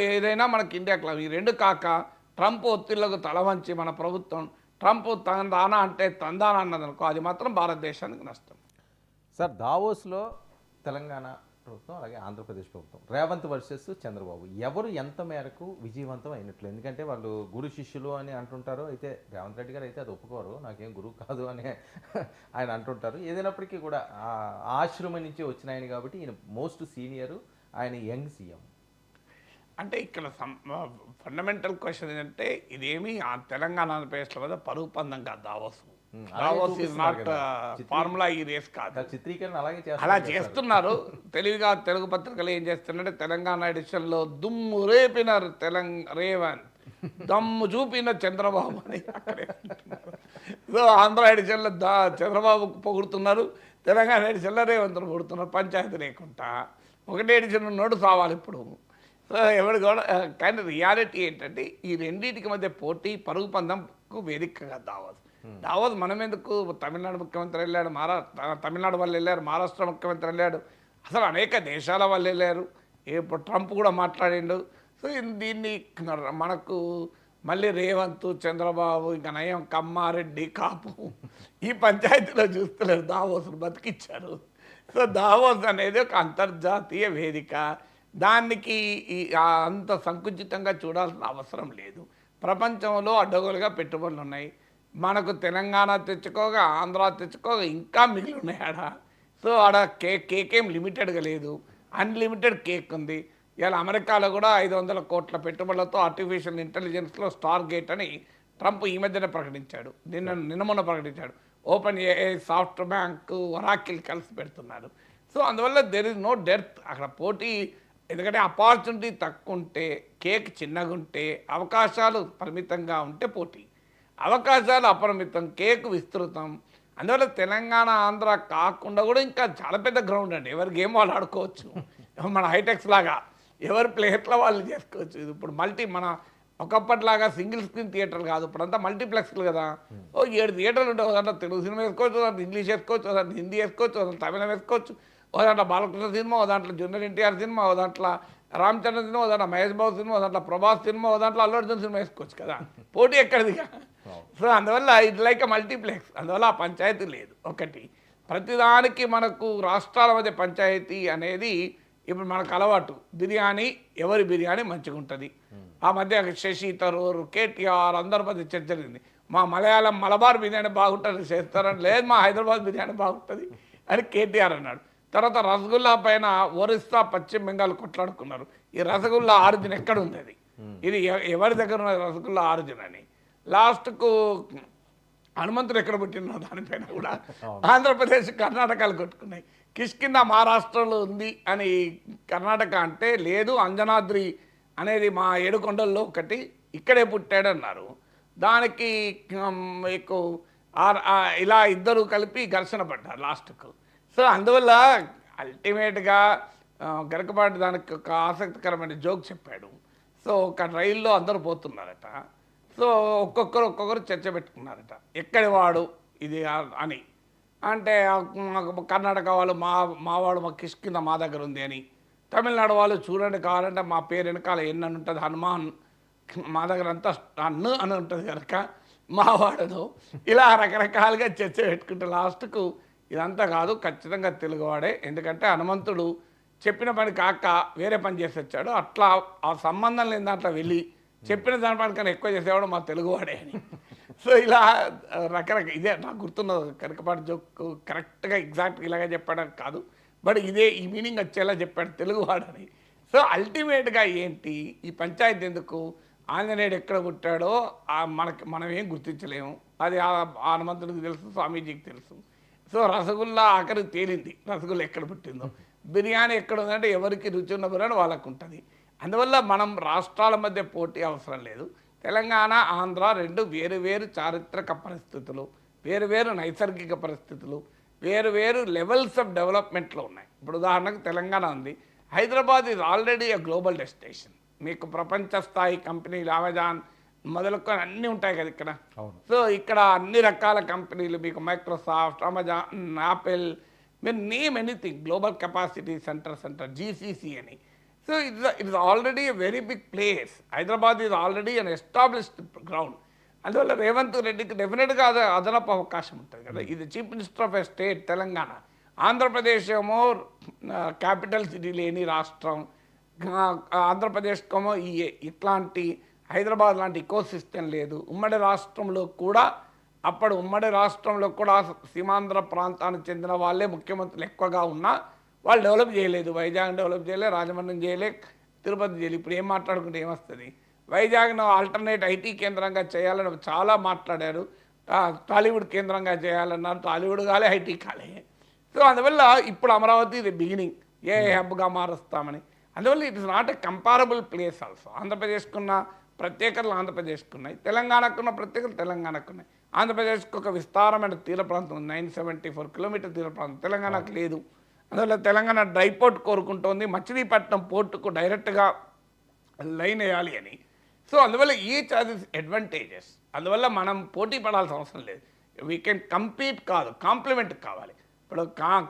ఏదైనా మనకి ఇండియాకి లాభం. ఈ రెండు కాక ట్రంప్ ఒత్తిళ్లకు తలవంచి మన ప్రభుత్వం ట్రంప్ తందానా అంటే తందానా అన్నదనుకో, అది మాత్రం భారతదేశానికి నష్టం. సార్, దావోస్లో తెలంగాణ ప్రభుత్వం అలాగే ఆంధ్రప్రదేశ్ ప్రభుత్వం రేవంత్ వర్సెస్ చంద్రబాబు ఎవరు ఎంత మేరకు విజయవంతం అయినట్లు? ఎందుకంటే వాళ్ళు గురు శిష్యులు అని అంటుంటారు, అయితే రేవంత్ రెడ్డి గారు అయితే అది ఒప్పుకోరు, నాకేం గురువు కాదు అని ఆయన అంటుంటారు. ఏదైనప్పటికీ కూడా ఆశ్రమం నుంచి వచ్చిన ఆయన కాబట్టి ఈయన మోస్ట్ సీనియరు, ఆయన యంగ్ సీఎం. అంటే ఇక్కడ ఫండమెంటల్ క్వశ్చన్ ఏంటంటే ఇదేమి ఆ తెలంగాణ ఆంధ్రప్రదేశ్లో కదా పరుగు పందం కాదు. దావోస్ ఈజ్ నాట్ ఫార్ములా ఈ రేస్ కాదు. చిత్రీకరణ అలా చేస్తున్నారు తెలివిగా. తెలుగు పత్రికలు ఏం చేస్తున్నారంటే తెలంగాణ ఎడిషన్లో దుమ్ము రేపినారు రేవంత్, దమ్ము చూపిన చంద్రబాబు అని అక్కడే. సో ఆంధ్ర ఎడిషన్లో చంద్రబాబు పొగుడుతున్నారు, తెలంగాణ ఎడిషన్లో రేవంత్ పొగుడుతున్నారు. పంచాయతీ లేకుండా ఒకటే ఎడిషన్ ఉన్నోడు సావాలి ఇప్పుడు. సో ఎవరు కూడా. కానీ రియాలిటీ ఏంటంటే ఈ రెండింటికి మధ్య పోటీ పరుగు పందంకు వేదికగా దావోస్ మనం ఎందుకు? తమిళనాడు ముఖ్యమంత్రి వెళ్ళాడు, తమిళనాడు వాళ్ళు వెళ్ళారు, మహారాష్ట్ర ముఖ్యమంత్రి వెళ్ళాడు, అసలు అనేక దేశాల వాళ్ళు వెళ్ళారు, ఇప్పుడు ట్రంప్ కూడా మాట్లాడిండు. సో దీన్ని మనకు మళ్ళీ రేవంత్, చంద్రబాబు, ఇంకా నయం కమ్మారెడ్డి, కాపు ఈ పంచాయతీలో చూస్తలేరు, దావోస్ను బతికిచ్చారు. సో దావోస్ అనేది ఒక అంతర్జాతీయ వేదిక, దానికి అంత సంకుచితంగా చూడాల్సిన అవసరం లేదు. ప్రపంచంలో అడ్డగోలుగా పెట్టుబడులు ఉన్నాయి. మనకు తెలంగాణ తెచ్చుకోగా ఆంధ్ర తెచ్చుకోగా ఇంకా మిగిలి ఉన్నాయి ఆడ. సో ఆడ కేక్ ఏం లిమిటెడ్గా లేదు, అన్లిమిటెడ్ కేక్ ఉంది. ఇలా అమెరికాలో కూడా 500 కోట్ల పెట్టుబడులతో ఆర్టిఫిషియల్ ఇంటెలిజెన్స్లో స్టార్ గేట్ అని ట్రంప్ ఈ మధ్యనే ప్రకటించాడు, నిన్న ప్రకటించాడు. Open AI, soft bank, Oracle కలిసి పెడుతున్నారు. సో అందువల్ల దెర్ ఇస్ నో డెర్త్ అక్కడ పోటీ. ఎందుకంటే ఆపర్చునిటీ తక్కువ ఉంటే, కేక్ చిన్నగా ఉంటే, అవకాశాలు పరిమితంగా ఉంటే పోటీ, అవకాశాలు అపరిమితం, కేక్ విస్తృతం. అందువల్ల తెలంగాణ ఆంధ్ర కాకుండా కూడా ఇంకా చాలా పెద్ద గ్రౌండ్ అండి. ఎవరి గేమ్ వాళ్ళు ఆడుకోవచ్చు. మన హైటెక్స్ లాగా ఎవరి ప్లేయర్లో వాళ్ళు చేసుకోవచ్చు. ఇది ఇప్పుడు మన ఒకప్పటిలాగా సింగిల్ స్క్రీన్ థియేటర్లు కాదు, ఇప్పుడంతా మల్టీప్లెక్స్లు కదా. 7 థియేటర్లు ఉంటాయి. దాంట్లో తెలుగు సినిమా వేసుకోవచ్చు, దాంట్లో ఇంగ్లీష్ వేసుకోవచ్చు, దాంట్లో హిందీ వేసుకోవచ్చు, దాంట్లో తమిళం వేసుకోవచ్చు, దాంట్లో బాలకృష్ణ సినిమా, దాంట్లో జూనియర్ ఎన్టీఆర్ సినిమా, దాంట్లో రామచంద్ర సినిమా, దాంట్లో మహేష్ బాబు సినిమా, దాంట్లో ప్రభాస్ సినిమా, దాంట్లో అల్లు అర్జున్ సినిమా వేసుకోవచ్చు కదా. పోటీ ఎక్కడిదిగా. సో అందువల్ల ఇది లైక్ మల్టీప్లెక్స్. అందువల్ల ఆ పంచాయతీ లేదు. ఒకటి ప్రతిదానికి మనకు రాష్ట్రాల మధ్య పంచాయతీ అనేది ఇప్పుడు మనకు అలవాటు. బిర్యానీ, ఎవరి బిర్యానీ మంచిగా ఉంటుంది. ఆ మధ్య శశి తరూర్, కేటీఆర్ అందరి మధ్య చర్చ జరిగింది. మా మలయాళం మలబార్ బిర్యానీ బాగుంటుంది చేస్తారని, లేదు మా హైదరాబాద్ బిర్యానీ బాగుంటుంది అని కేటీఆర్ అన్నాడు. తర్వాత రసగుల్లా పైన ఒరిస్సా, పశ్చిమ బెంగాల్ కొట్లాడుకున్నారు. ఈ రసగుల్లా ఆరిజిన్ ఎక్కడ ఉంది? అది ఇది ఎవరి దగ్గర ఉన్నది రసగుల్లా ఆరిజిన్ అని. లాస్ట్కు హనుమంతుడు ఎక్కడ పుట్టినో దానిపైన కూడా ఆంధ్రప్రదేశ్, కర్ణాటకలు కొట్టుకున్నాయి. కిష్కింద మహారాష్ట్రలో ఉంది అని కర్ణాటక అంటే, లేదు అంజనాద్రి అనేది మా ఏడుకొండల్లో ఒకటి, ఇక్కడే పుట్టాడన్నారు. దానికి మీకు ఇలా ఇద్దరు కలిపి ఘర్షణ పడ్డారు లాస్ట్కు. సో అందువల్ల అల్టిమేట్గా గరకపాటి దానికి ఒక ఆసక్తికరమైన జోక్ చెప్పాడు. సో ఒక రైల్లో అందరూ పోతున్నారట. సో ఒక్కొక్కరు చర్చ పెట్టుకున్నారట, ఎక్కడి వాడు ఇది అని. అంటే కర్ణాటక వాళ్ళు మావాడు మా కిష్కింద మా దగ్గర ఉంది అని, తమిళనాడు వాళ్ళు చూడండి కావాలంటే మా పేరు వెనకాల ఎన్ని అని ఉంటుంది, హనుమాన్, మా దగ్గర అంతా అన్ను అని ఉంటుంది కనుక మావాడను. ఇలా రకరకాలుగా చర్చ పెట్టుకుంటే లాస్ట్కు ఇదంతా కాదు, ఖచ్చితంగా తెలుగువాడే. ఎందుకంటే హనుమంతుడు చెప్పిన పని కాక వేరే పని చేసి వచ్చాడు. అట్లా ఆ సంబంధం లేని దాంట్లో వెళ్ళి చెప్పిన దానిపైన ఎక్కువ చేసేవాడు మా తెలుగువాడే అని. సో ఇలా రకరకాల ఇదే నాకు గుర్తున్న కనకపాటి జోక్. కరెక్ట్గా ఎగ్జాక్ట్గా ఇలాగే చెప్పడం కాదు, బట్ ఇదే ఈ మీనింగ్ వచ్చేలా చెప్పాడు తెలుగువాడని. సో అల్టిమేట్గా ఏంటి ఈ పంచాయతీ ఎందుకు? ఆంజనేయుడు ఎక్కడ పుట్టాడో మనం ఏం గుర్తించలేము. అది హనుమంతుడికి తెలుసు, స్వామీజీకి తెలుసు. సో రసగుల్లా ఆఖరికి తేలింది రసగుల్లా ఎక్కడ పుట్టిందో. బిర్యానీ ఎక్కడ ఉందంటే ఎవరికి రుచి ఉన్న బిర్యానీ వాళ్ళకు ఉంటుంది. అందువల్ల మనం రాష్ట్రాల మధ్య పోటీ అవసరం లేదు. తెలంగాణ, ఆంధ్ర రెండు వేరు వేరు చారిత్రక పరిస్థితులు, వేరు వేరు నైసర్గిక పరిస్థితులు, వేరు వేరు లెవెల్స్ ఆఫ్ డెవలప్మెంట్లో ఉన్నాయి. ఇప్పుడు ఉదాహరణకు తెలంగాణ ఉంది, Hyderabad is already a global destination. మీకు ప్రపంచ స్థాయి కంపెనీలు అమెజాన్ మొదలుకొని అన్నీ ఉంటాయి కదా ఇక్కడ. సో ఇక్కడ అన్ని రకాల కంపెనీలు, మీకు మైక్రోసాఫ్ట్, అమెజాన్, యాపిల్, మీరు name anything, global capacity center, GCC అని. So it's already a very big place. Hyderabad is already an established ground. అందువల్ల రేవంత్ రెడ్డికి డెఫినెట్గా అదనపు అవకాశం ఉంటుంది కదా. ఇది chief minister of a state Telangana. Andhra Pradesh ఏమో క్యాపిటల్ సిటీ లేని రాష్ట్రం. ఆంధ్రప్రదేశ్కేమో ఇట్లాంటి హైదరాబాద్ లాంటి ఇకో సిస్టమ్ లేదు. ఉమ్మడి రాష్ట్రంలో కూడా సీమాంధ్ర ప్రాంతానికి చెందిన వాళ్ళే ముఖ్యమంత్రులు ఎక్కువగా ఉన్నా వాళ్ళు డెవలప్ చేయలేదు. వైజాగ్ డెవలప్ చేయలేదు, రాజమండ్రి చేయలేదు, తిరుపతి చేయలేదు. ఇప్పుడు ఏం మాట్లాడుకుంటే ఏమొస్తుంది? వైజాగ్ను ఆల్టర్నేట్ ఐటీ కేంద్రంగా చేయాలని చాలా మాట్లాడారు. టాలీవుడ్ కేంద్రంగా చేయాలన్నారు. టాలీవుడ్ కాలే, ఐటీ కాలే. సో అందువల్ల ఇప్పుడు అమరావతి ఇది బిగినింగ్, ఏ హబ్గా మారుస్తామని. అందువల్ల it is not a comparable place also. ఆంధ్రప్రదేశ్కున్న ప్రత్యేకతలు ఆంధ్రప్రదేశ్కున్నాయి, తెలంగాణకున్న ప్రత్యేకతలు తెలంగాణకున్నాయి. ఆంధ్రప్రదేశ్కి ఒక విస్తారమైన తీర ప్రాంతం ఉంది, 974 కిలోమీటర్ తీర ప్రాంతం. తెలంగాణకు లేదు. అందువల్ల తెలంగాణ డ్రై పోర్ట్ కోరుకుంటోంది, మచిలీపట్నం పోర్టుకు డైరెక్ట్గా లైన్ వేయాలి అని. సో అందువల్ల ఈచ్ అది అడ్వాంటేజెస్. అందువల్ల మనం పోటీ పడాల్సిన అవసరం లేదు. వీ కెన్ కంపీట్ కాదు, కాంప్లిమెంట్ కావాలి. ఇప్పుడు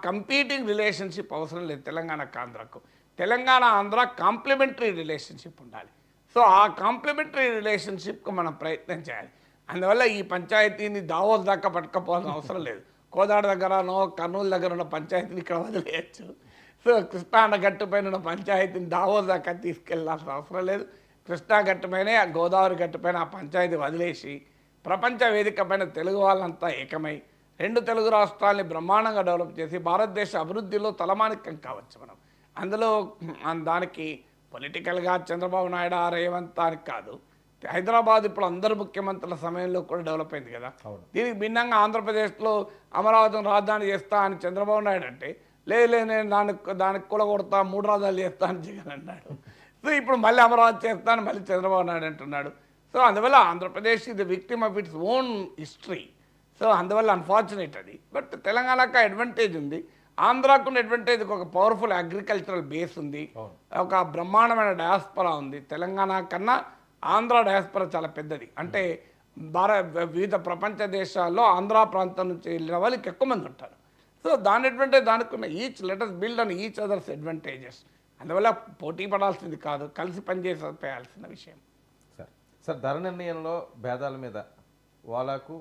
కంపీటింగ్ రిలేషన్షిప్ అవసరం లేదు తెలంగాణకు ఆంధ్రకు. తెలంగాణ ఆంధ్ర కాంప్లిమెంటరీ రిలేషన్షిప్ ఉండాలి. సో ఆ కాంప్లిమెంటరీ రిలేషన్షిప్కి మనం ప్రయత్నం చేయాలి. అందువల్ల ఈ పంచాయతీని దావోస్ దాకా పట్టుకపోవాల్సిన అవసరం లేదు. కోదాడ దగ్గరనో కర్నూలు దగ్గర ఉన్న పంచాయతీని ఇక్కడ వదిలేయచ్చు. సో కృష్ణా గట్టు పైన ఉన్న పంచాయతీని దావోస్ దాకా తీసుకెళ్లాల్సిన అవసరం లేదు. కృష్ణా గట్టు పైనే, ఆ గోదావరి గట్టు పైన ఆ పంచాయతీ వదిలేసి ప్రపంచ వేదిక పైన తెలుగు వాళ్ళంతా ఏకమై 2 తెలుగు రాష్ట్రాలని బ్రహ్మాండంగా డెవలప్ చేసి భారతదేశ అభివృద్ధిలో తలమానికం కావచ్చు మనం. అందులో దానికి పొలిటికల్గా చంద్రబాబు నాయుడు, రేవంత్ అని కాదు. హైదరాబాద్ ఇప్పుడు అందరు ముఖ్యమంత్రుల సమయంలో కూడా డెవలప్ అయింది కదా. దీనికి భిన్నంగా ఆంధ్రప్రదేశ్లో అమరావతిని రాజధాని చేస్తా అని చంద్రబాబు నాయుడు అంటే, లేదు నేను దానికి కూడా కొడతా, 3 రాజధానులు చేస్తా అని జగన్ అన్నాడు. సో ఇప్పుడు మళ్ళీ అమరావతి చేస్తాను మళ్ళీ చంద్రబాబు నాయుడు అంటున్నాడు. సో అందువల్ల ఆంధ్రప్రదేశ్ ఇది victim of its own history. So అందువల్ల అన్ఫార్చునేట్ అది. బట్ తెలంగాణకు అడ్వాంటేజ్ ఉంది. ఆంధ్రాకున్న అడ్వాంటేజ్ ఒక పవర్ఫుల్ అగ్రికల్చరల్ బేస్ ఉంది, ఒక బ్రహ్మాండమైన డయాస్పరా ఉంది. తెలంగాణ కన్నా ఆంధ్ర డయాస్పరా చాలా పెద్దది. అంటే వివిధ ప్రపంచ దేశాల్లో ఆంధ్ర ప్రాంతం నుంచి వెళ్ళిన వాళ్ళకి ఎక్కువ మంది ఉంటారు. సో దాని అడ్వాంటేజ్ దానికున్న let us build on each others advantages. అందువల్ల పోటీ పడాల్సింది కాదు, కలిసి పనిచేయాల్సిన విషయం. సార్ ధర నిర్ణయంలో భేదాల మీద ఓలాకు